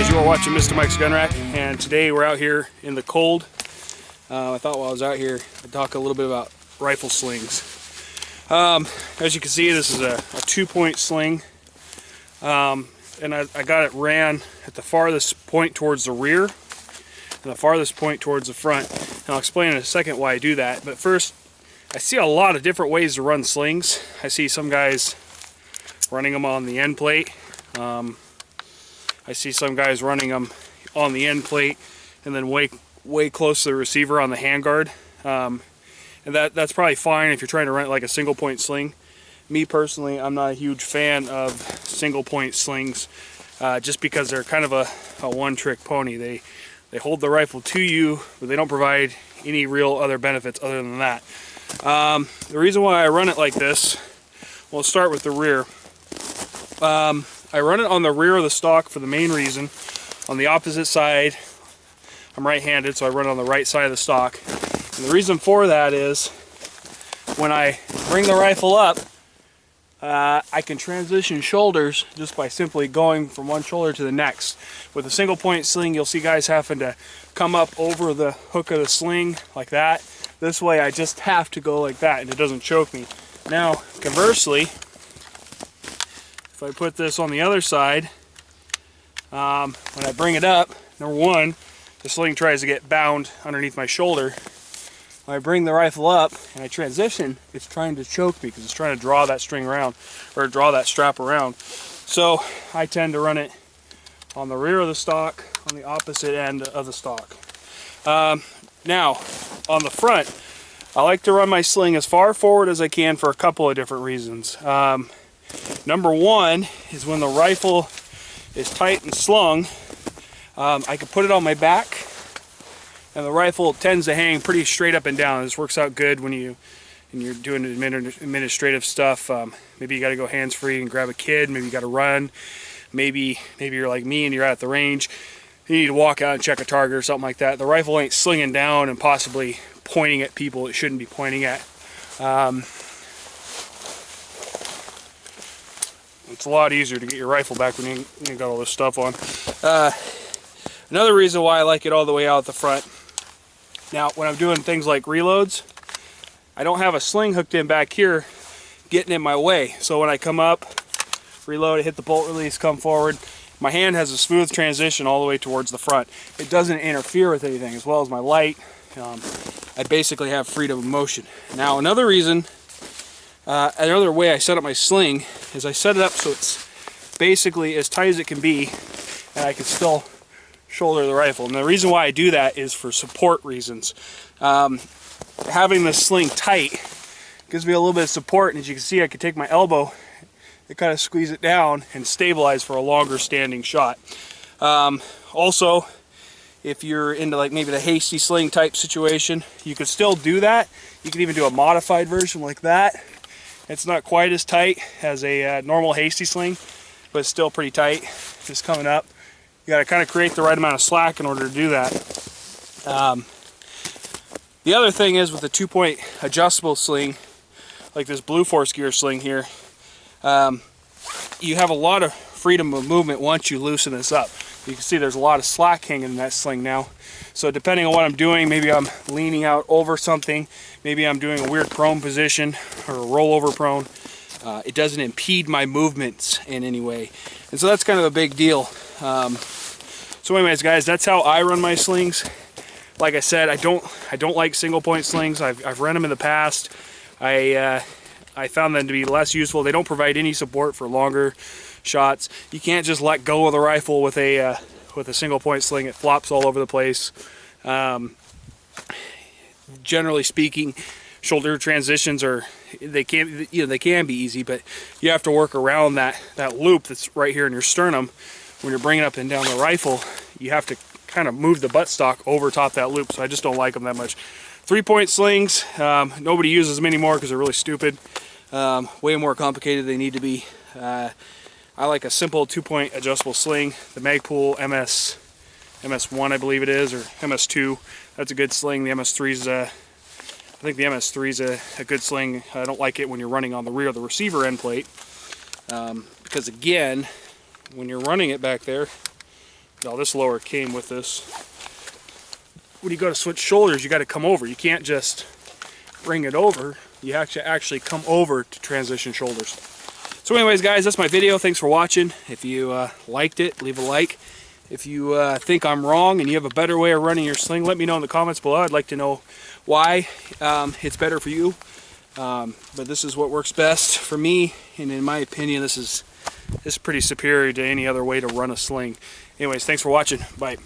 guys, you are watching Mr. Mike's Gun Rack, and today we're out here in the cold. I thought while I was out here I'd talk a little bit about rifle slings. As you can see, this is a 2-point sling, and I got it ran at the farthest point towards the rear and the farthest point towards the front, and I'll explain in a second why I do that. But first, I see a lot of different ways to run slings. I see some guys running them on the end plate. I see some guys running them on the end plate and then way close to the receiver on the handguard. And that's probably fine if you're trying to run it like a single point sling. Me personally, I'm not a huge fan of single point slings just because they're kind of a one-trick pony. They hold the rifle to you, but they don't provide any real other benefits other than that. The reason why I run it like this, we'll start with the rear. I run it on the rear of the stock for the main reason. On the opposite side, I'm right-handed, so I run it on the right side of the stock. And the reason for that is when I bring the rifle up, I can transition shoulders just by simply going from one shoulder to the next. With a single point sling, you'll see guys having to come up over the hook of the sling like that. This way I just have to go like that and it doesn't choke me. Now, conversely, if I put this on the other side, when I bring it up, number one, the sling tries to get bound underneath my shoulder. When I bring the rifle up and I transition, it's trying to choke me because it's trying to draw that string around, or draw that strap around. So I tend to run it on the rear of the stock, on the opposite end of the stock. Now, on the front, I like to run my sling as far forward as I can for a couple of different reasons. Number one is when the rifle is tight and slung, I can put it on my back, and the rifle tends to hang pretty straight up and down. This works out good when you're doing administrative stuff. Maybe you got to go hands-free and grab a kid. Maybe you got to run. Maybe you're like me and you're at the range. You need to walk out and check a target or something like that. The rifle ain't slinging down and possibly pointing at people it shouldn't be pointing at. It's a lot easier to get your rifle back when you got all this stuff on. Another reason why I like it all the way out the front. Now, when I'm doing things like reloads, I don't have a sling hooked in back here getting in my way. So when I come up, reload, I hit the bolt release, come forward, my hand has a smooth transition all the way towards the front. It doesn't interfere with anything, as well as my light. I basically have freedom of motion. Now, another reason, another way I set up my sling is I set it up so it's basically as tight as it can be, and I can still shoulder the rifle. And the reason why I do that is for support reasons. Having the sling tight gives me a little bit of support, and as you can see, I can take my elbow and kind of squeeze it down and stabilize for a longer standing shot. Also, if you're into like maybe the hasty sling type situation, you could still do that. You can even do a modified version like that. It's not quite as tight as a normal hasty sling, but it's still pretty tight. Just coming up. You got to kind of create the right amount of slack in order to do that. The other thing is with the 2-point adjustable sling, like this Blue Force gear sling here, you have a lot of freedom of movement once you loosen this up. You can see there's a lot of slack hanging in that sling now. So depending on what I'm doing, maybe I'm leaning out over something, maybe I'm doing a weird prone position or a rollover prone, it doesn't impede my movements in any way. And so that's kind of a big deal. So anyways, guys, that's how I run my slings. Like I said, I don't like single point slings. I've run them in the past. I found them to be less useful. They don't provide any support for longer shots. You can't just let go of the rifle with a single point sling. It flops all over the place. Generally speaking, shoulder transitions they can be easy, but you have to work around that loop that's right here in your sternum. When you're bringing up and down the rifle, you have to kind of move the buttstock over top that loop, so I just don't like them that much. 3-point slings, nobody uses them anymore because they're really stupid. Way more complicated than they need to be. I like a simple 2-point adjustable sling. The Magpul MS1, I believe it is, or MS2. That's a good sling. The MS3's I think the MS3's a good sling. I don't like it when you're running on the rear of the receiver end plate because again, when you're running it back there, Now this lower came with this. When you go to switch shoulders, you got to come over. You can't just bring it over. You have to actually come over to transition shoulders. So anyways, guys, that's my video. Thanks for watching. If you liked it, leave a like. If you think I'm wrong and you have a better way of running your sling, let me know in the comments below. I'd like to know why it's better for you. But this is what works best for me, and in my opinion, this is pretty superior to any other way to run a sling. Anyways, thanks for watching. Bye.